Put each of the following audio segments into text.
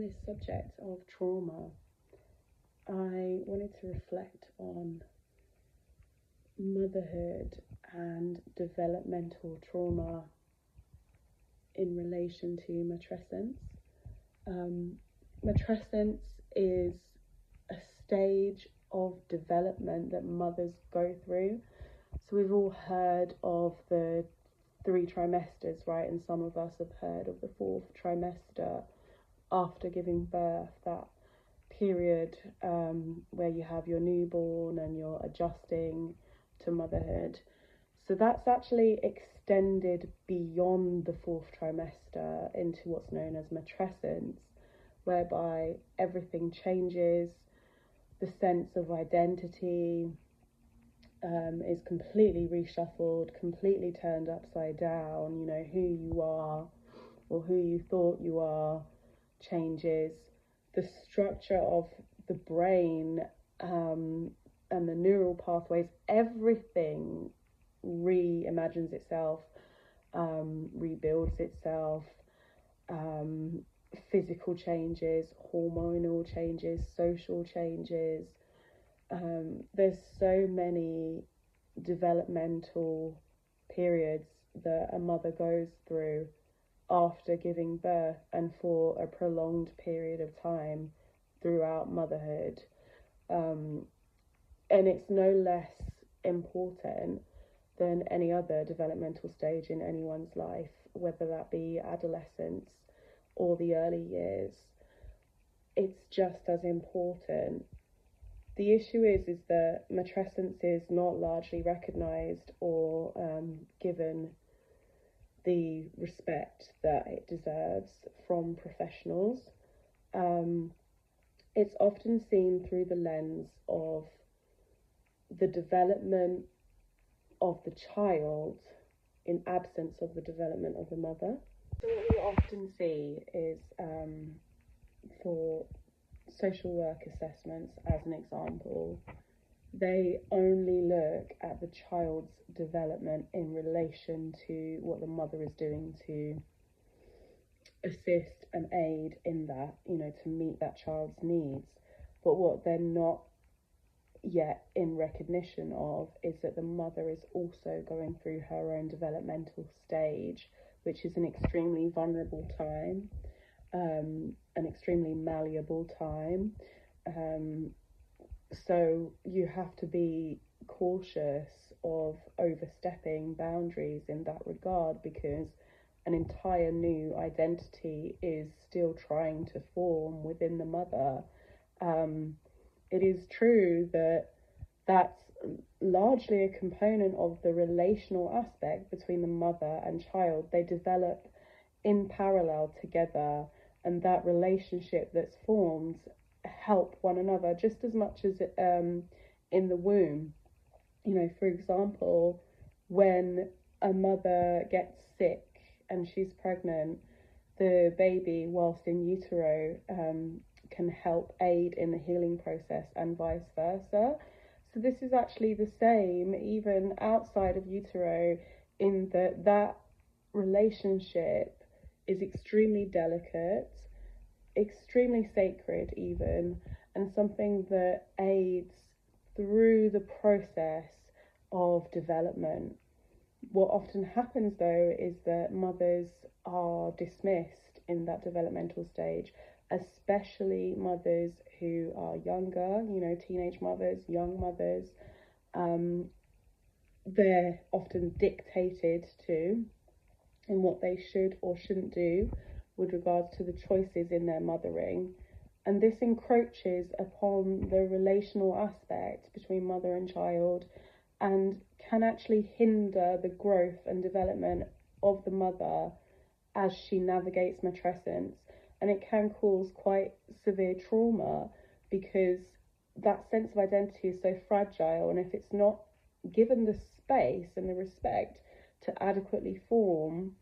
this subject of trauma, I wanted to reflect on motherhood and developmental trauma in relation to matrescence. Matrescence is a stage of development that mothers go through. So we've all heard of the 3 trimesters, right? And some of us have heard of the 4th trimester after giving birth, that period where you have your newborn and you're adjusting to motherhood. So that's actually extended beyond the 4th trimester into what's known as matrescence, whereby everything changes, the sense of identity is completely reshuffled, completely turned upside down. Who you are or who you thought you are changes. The structure of the brain and the neural pathways, everything reimagines itself, rebuilds itself. Physical changes, hormonal changes, social changes. There's so many developmental periods that a mother goes through after giving birth and for a prolonged period of time throughout motherhood. And it's no less important than any other developmental stage in anyone's life, whether that be adolescence or the early years. It's just as important. The issue is that matrescence is not largely recognised or given the respect that it deserves from professionals. It's often seen through the lens of the development of the child in absence of the development of the mother. So what we often see is for social work assessments, as an example, they only look at the child's development in relation to what the mother is doing to assist and aid in that, to meet that child's needs. But what they're not yet in recognition of is that the mother is also going through her own developmental stage, which is an extremely vulnerable time, an extremely malleable time. So you have to be cautious of overstepping boundaries in that regard, because an entire new identity is still trying to form within the mother. It is true that that's largely a component of the relational aspect between the mother and child. They develop in parallel together, and that relationship that's formed help one another just as much as in the womb. For example, when a mother gets sick and she's pregnant, the baby, whilst in utero, can help aid in the healing process and vice versa. So this is actually the same even outside of utero, in that relationship is extremely delicate, extremely sacred even, and something that aids through the process of development. What often happens though is that mothers are dismissed in that developmental stage, especially mothers who are younger, teenage mothers, young mothers. They're often dictated to in what they should or shouldn't do with regards to the choices in their mothering. And this encroaches upon the relational aspect between mother and child, and can actually hinder the growth and development of the mother as she navigates matrescence. And it can cause quite severe trauma, because that sense of identity is so fragile, and if it's not given the space and the respect to adequately form,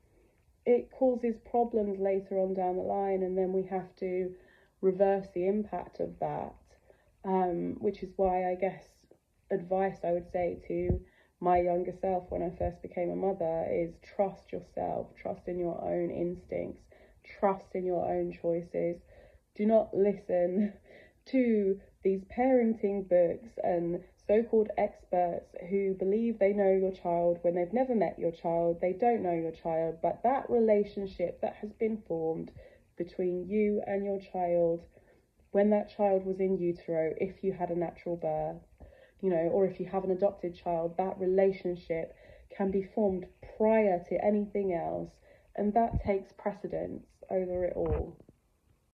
it causes problems later on down the line, and then we have to reverse the impact of that, which is why I guess advice I would say to my younger self when I first became a mother is trust yourself, trust in your own instincts, trust in your own choices, Do not listen to these parenting books and so-called experts who believe they know your child when they've never met your child. They don't know your child, but that relationship that has been formed between you and your child when that child was in utero, if you had a natural birth, or if you have an adopted child, that relationship can be formed prior to anything else, and that takes precedence over it all.